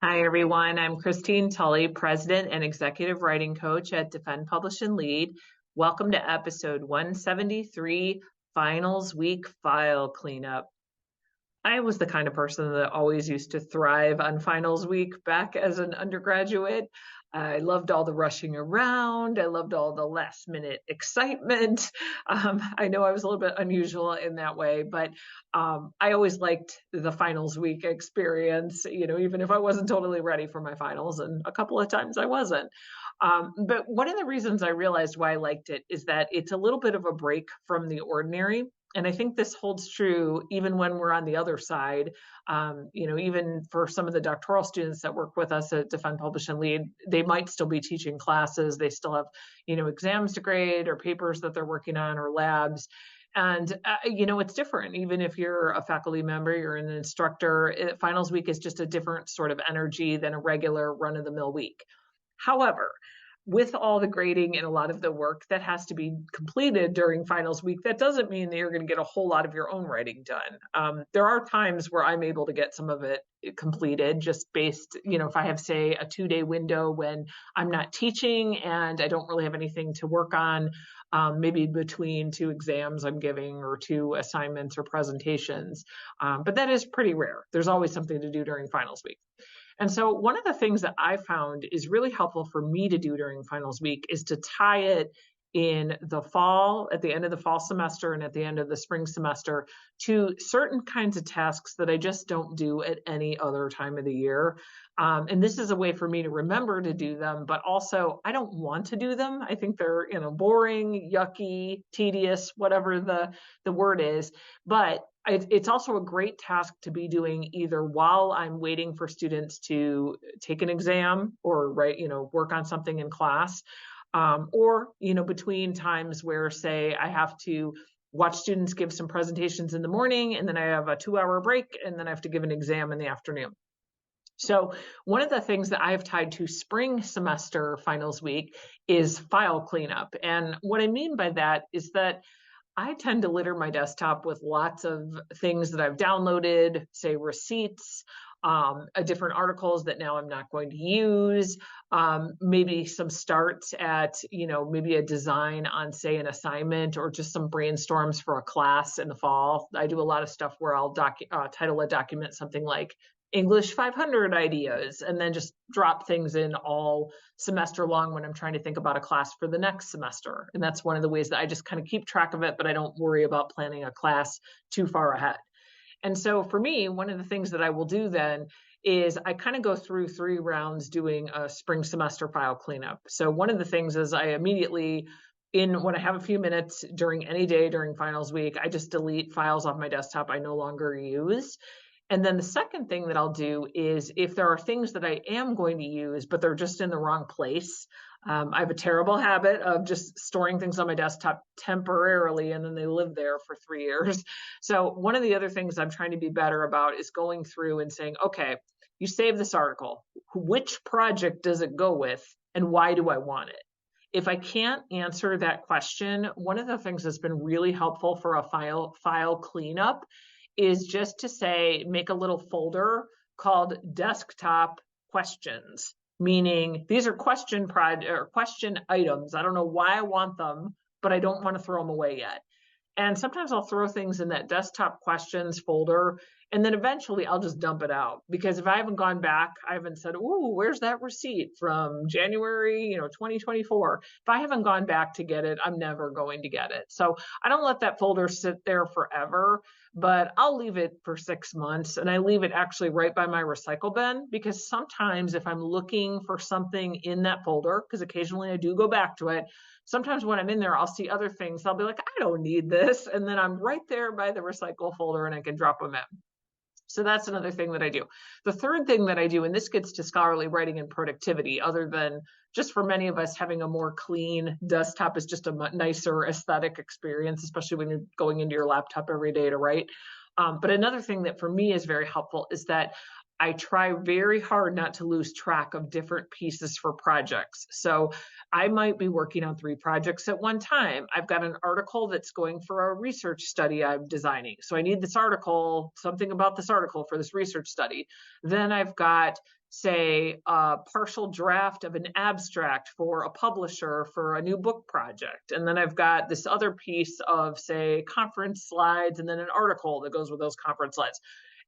Hi, everyone. I'm Christine Tulley, President and Executive Writing Coach at Defend, Publish, and Lead. Welcome to episode 173, Finals Week File Cleanup. I was the kind of person that always used to thrive on finals week back as an undergraduate. I loved all the rushing around. I loved all the last minute excitement. I know I was a little bit unusual in that way, but I always liked the finals week experience, even if I wasn't totally ready for my finals, and a couple of times I wasn't. But one of the reasons I realized why I liked it is that it's a little bit of a break from the ordinary. And I think this holds true even when we're on the other side. Even for some of the doctoral students that work with us at Defend, Publish, and Lead, they might still be teaching classes. They still have, exams to grade or papers that they're working on or labs. And, it's different. Even if you're a faculty member, you're an instructor, finals week is just a different sort of energy than a regular run-of-the-mill week. However, with all the grading and a lot of the work that has to be completed during finals week, that doesn't mean that you're going to get a whole lot of your own writing done. There are times where I'm able to get some of it completed just based, if I have, say, a 2-day window when I'm not teaching and I don't really have anything to work on, maybe between two exams I'm giving or two assignments or presentations. But that is pretty rare. There's always something to do during finals week. And so one of the things that I found is really helpful for me to do during finals week is to tie it in the fall, at the end of the fall semester and at the end of the spring semester, to certain kinds of tasks that I just don't do at any other time of the year. And this is a way for me to remember to do them, but also I don't want to do them. I think they're, boring, yucky, tedious, whatever the word is. But it's also a great task to be doing either while I'm waiting for students to take an exam or work on something in class, or between times where, say, I have to watch students give some presentations in the morning and then I have a 2-hour break and then I have to give an exam in the afternoon. So one of the things that I've tied to spring semester finals week is file cleanup. And what I mean by that is that I tend to litter my desktop with lots of things that I've downloaded, say receipts, different articles that now I'm not going to use, maybe some starts at, maybe a design on, say, an assignment or just some brainstorms for a class in the fall. I do a lot of stuff where I'll title a document something like English 500 ideas, and then just drop things in all semester long when I'm trying to think about a class for the next semester. And that's one of the ways that I just kind of keep track of it, but I don't worry about planning a class too far ahead. And so for me, one of the things that I will do then is I kind of go through 3 rounds doing a spring semester file cleanup. So one of the things is I immediately, when I have a few minutes during any day during finals week, I just delete files off my desktop I no longer use. And then the second thing that I'll do is if there are things that I am going to use, but they're just in the wrong place. I have a terrible habit of just storing things on my desktop temporarily, and then they live there for 3 years. So one of the other things I'm trying to be better about is going through and saying, okay, you save this article. Which project does it go with, and why do I want it? If I can't answer that question, one of the things that's been really helpful for a file cleanup is just to say, make a little folder called desktop questions, meaning these are question items. I don't know why I want them, but I don't want to throw them away yet. And sometimes I'll throw things in that desktop questions folder, and then eventually I'll just dump it out. Because if I haven't gone back, I haven't said, "Ooh, where's that receipt from January, 2024?" If I haven't gone back to get it, I'm never going to get it. So I don't let that folder sit there forever, but I'll leave it for 6 months, and I leave it actually right by my recycle bin, because sometimes if I'm looking for something in that folder, because occasionally I do go back to it, sometimes when I'm in there, I'll see other things. I'll be like, I don't need this. And then I'm right there by the recycle folder and I can drop them in. So that's another thing that I do. The third thing that I do, and this gets to scholarly writing and productivity, other than just for many of us having a more clean desktop is just a nicer aesthetic experience, especially when you're going into your laptop every day to write. But another thing that for me is very helpful is that I try very hard not to lose track of different pieces for projects. So I might be working on 3 projects at one time. I've got an article that's going for a research study I'm designing. So I need this article, something about this article for this research study. Then I've got say, a partial draft of an abstract for a publisher for a new book project. And then I've got this other piece of, say, conference slides and then an article that goes with those conference slides.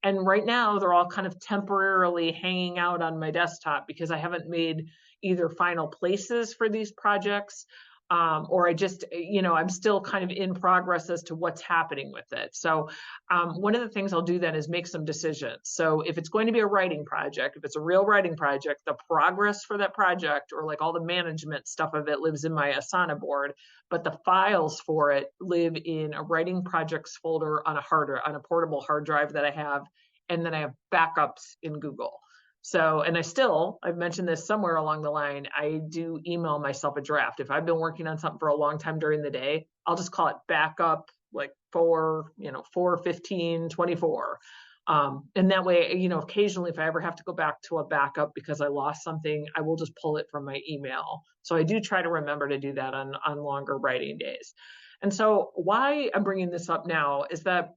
And right now, they're all kind of temporarily hanging out on my desktop because I haven't made either final places for these projects, or I just, I'm still kind of in progress as to what's happening with it. So one of the things I'll do then is make some decisions. So if it's going to be a writing project, if it's a real writing project, the progress for that project, or like all the management stuff of it, lives in my Asana board, but the files for it live in a writing projects folder on a portable hard drive that I have, and then I have backups in Google. So, and I've mentioned this somewhere along the line, I do email myself a draft. If I've been working on something for a long time during the day, I'll just call it backup, like 4/15/24. And that way, occasionally if I ever have to go back to a backup because I lost something, I will just pull it from my email. So I do try to remember to do that on longer writing days. And so why I'm bringing this up now is that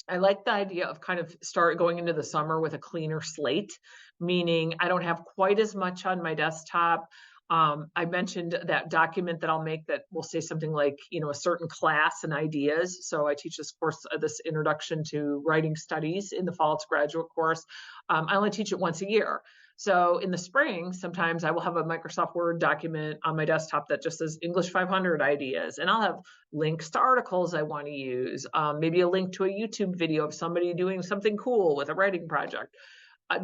I like the idea of kind of start going into the summer with a cleaner slate, meaning I don't have quite as much on my desktop. I mentioned that document that I'll make that will say something like, a certain class and ideas. So I teach this course, this introduction to writing studies in the fall. It's a graduate course. I only teach it once a year. So in the spring, sometimes I will have a Microsoft Word document on my desktop that just says English 500 ideas, and I'll have links to articles I want to use, maybe a link to a YouTube video of somebody doing something cool with a writing project.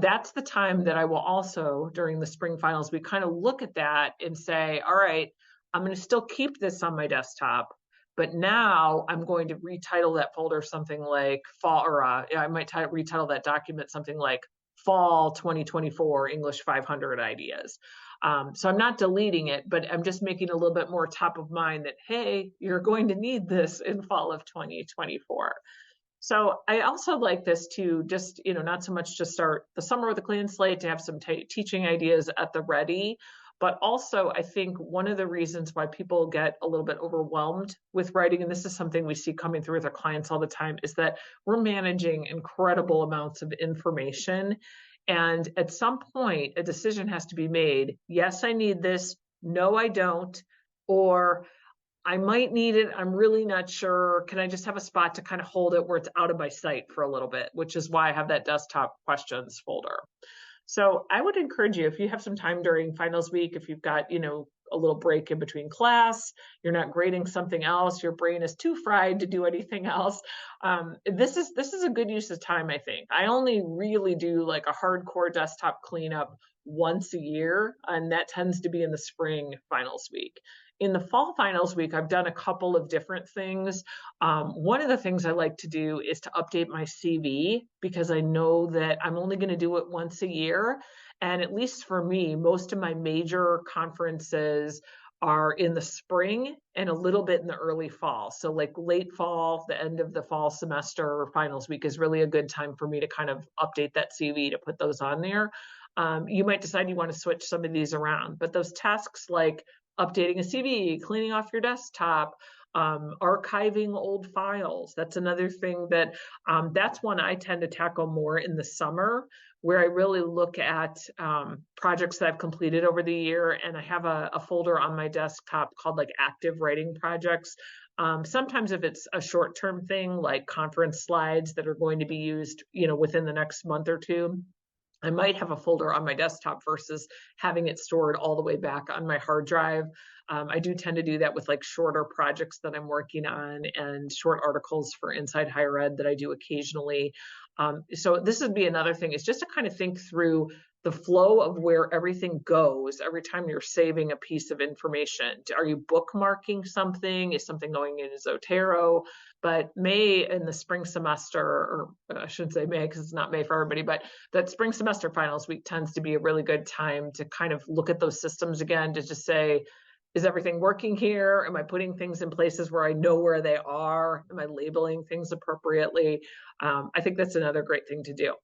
That's the time that I will also, during the spring finals, we kind of look at that and say, all right, I'm going to still keep this on my desktop, but now I'm going to retitle that folder something like fall, or I might retitle that document something like Fall 2024 English 500 ideas. So I'm not deleting it, but I'm just making it a little bit more top of mind that, hey, you're going to need this in fall of 2024. So I also like this to just, not so much to start the summer with a clean slate, to have some teaching ideas at the ready, but also I think one of the reasons why people get a little bit overwhelmed with writing, and this is something we see coming through with our clients all the time, is that we're managing incredible amounts of information. And at some point, a decision has to be made. Yes, I need this. No, I don't. Or I might need it. I'm really not sure. Can I just have a spot to kind of hold it where it's out of my sight for a little bit, which is why I have that desktop questions folder. So I would encourage you, if you have some time during finals week, if you've got, a little break in between class, you're not grading something else, your brain is too fried to do anything else. This is a good use of time, I think. I only really do like a hardcore desktop cleanup once a year, and that tends to be in the spring finals week. In the fall finals week, I've done a couple of different things. One of the things I like to do is to update my CV, because I know that I'm only going to do it once a year. And at least for me, most of my major conferences are in the spring and a little bit in the early fall. So like late fall, the end of the fall semester or finals week is really a good time for me to kind of update that CV, to put those on there. You might decide you want to switch some of these around, but those tasks like updating a CV, cleaning off your desktop, archiving old files. That's another thing that's one I tend to tackle more in the summer, where I really look at projects that I've completed over the year. And I have a folder on my desktop called like active writing projects. Sometimes if it's a short-term thing, like conference slides that are going to be used, within the next month or two, I might have a folder on my desktop versus having it stored all the way back on my hard drive. I do tend to do that with like shorter projects that I'm working on and short articles for Inside Higher Ed that I do occasionally. So this would be another thing, is just to kind of think through the flow of where everything goes every time you're saving a piece of information. Are you bookmarking something? Is something going in Zotero? But May in the spring semester, or I shouldn't say May because it's not May for everybody, but that spring semester finals week tends to be a really good time to kind of look at those systems again, to just say, is everything working here? Am I putting things in places where I know where they are? Am I labeling things appropriately? I think that's another great thing to do.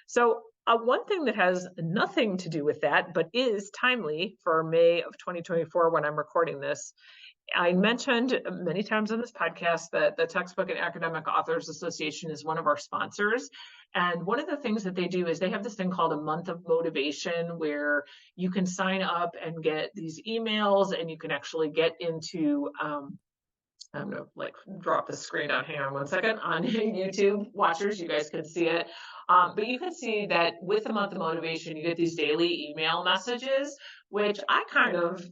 So one thing that has nothing to do with that, but is timely for May of 2024 when I'm recording this, I mentioned many times on this podcast that the Textbook and Academic Authors Association is one of our sponsors. And one of the things that they do is they have this thing called a month of motivation where you can sign up and get these emails and you can actually get into I'm gonna like drop the screen down. Hang on one second. On YouTube watchers, you guys can see it. But you can see that with the month of motivation, you get these daily email messages, which I kind of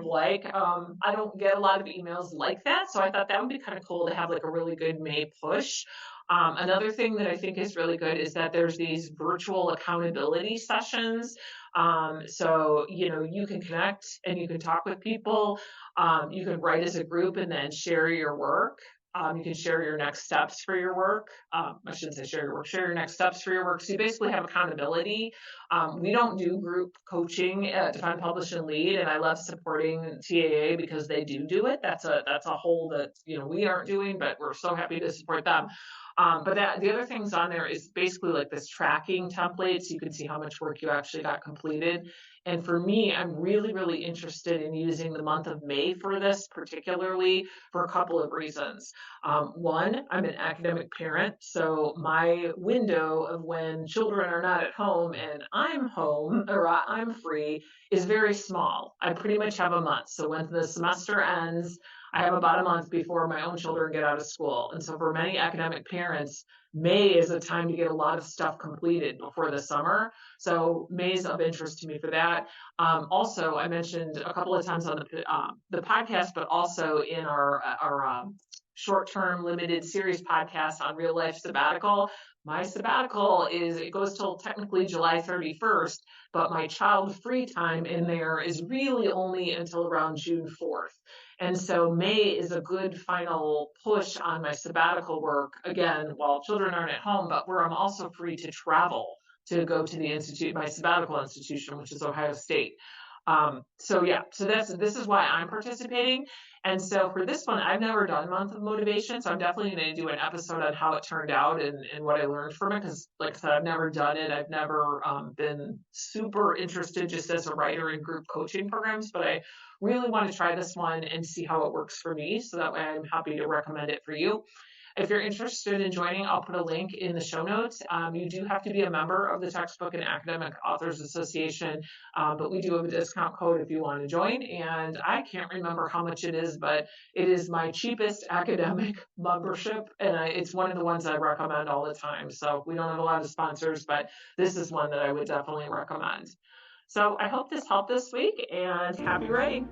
like. I don't get a lot of emails like that, so I thought that would be kind of cool to have like a really good May push. Another thing that I think is really good is that there's these virtual accountability sessions. So you can connect and you can talk with people. You can write as a group and then share your work. You can share your next steps for your work. I shouldn't say share your work, share your next steps for your work. So you basically have accountability. We don't do group coaching at Define, Publish, and Lead, and I love supporting TAA because they do it. That's a whole that we aren't doing, but we're so happy to support them. But the other things on there is basically like this tracking template, so you can see how much work you actually got completed. And for me, I'm really, really interested in using the month of May for this, particularly for a couple of reasons. One, I'm an academic parent, so my window of when children are not at home and I'm home or I'm free is very small. I pretty much have a month. So when the semester ends, I have about a month before my own children get out of school. And so for many academic parents, May is a time to get a lot of stuff completed before the summer. So May is of interest to me for that. Also, I mentioned a couple of times on the podcast, but also in our short-term limited series podcast on real life sabbatical. My sabbatical it goes till technically July 31st, but my child free time in there is really only until around June 4th. And so May is a good final push on my sabbatical work, again, while children aren't at home, but where I'm also free to travel to go to the institute, my sabbatical institution, which is Ohio State. So this is why I'm participating. And so for this one, I've never done month of motivation, so I'm definitely going to do an episode on how it turned out and what I learned from it. Because, like I said, I've never done it. I've never been super interested just as a writer in group coaching programs, but I really want to try this one and see how it works for me. So that way, I'm happy to recommend it for you. If you're interested in joining, I'll put a link in the show notes. You do have to be a member of the Textbook and Academic Authors Association, but we do have a discount code if you want to join. And I can't remember how much it is, but it is my cheapest academic membership, and it's one of the ones I recommend all the time. So we don't have a lot of sponsors, but this is one that I would definitely recommend. So I hope this helped this week, and happy writing.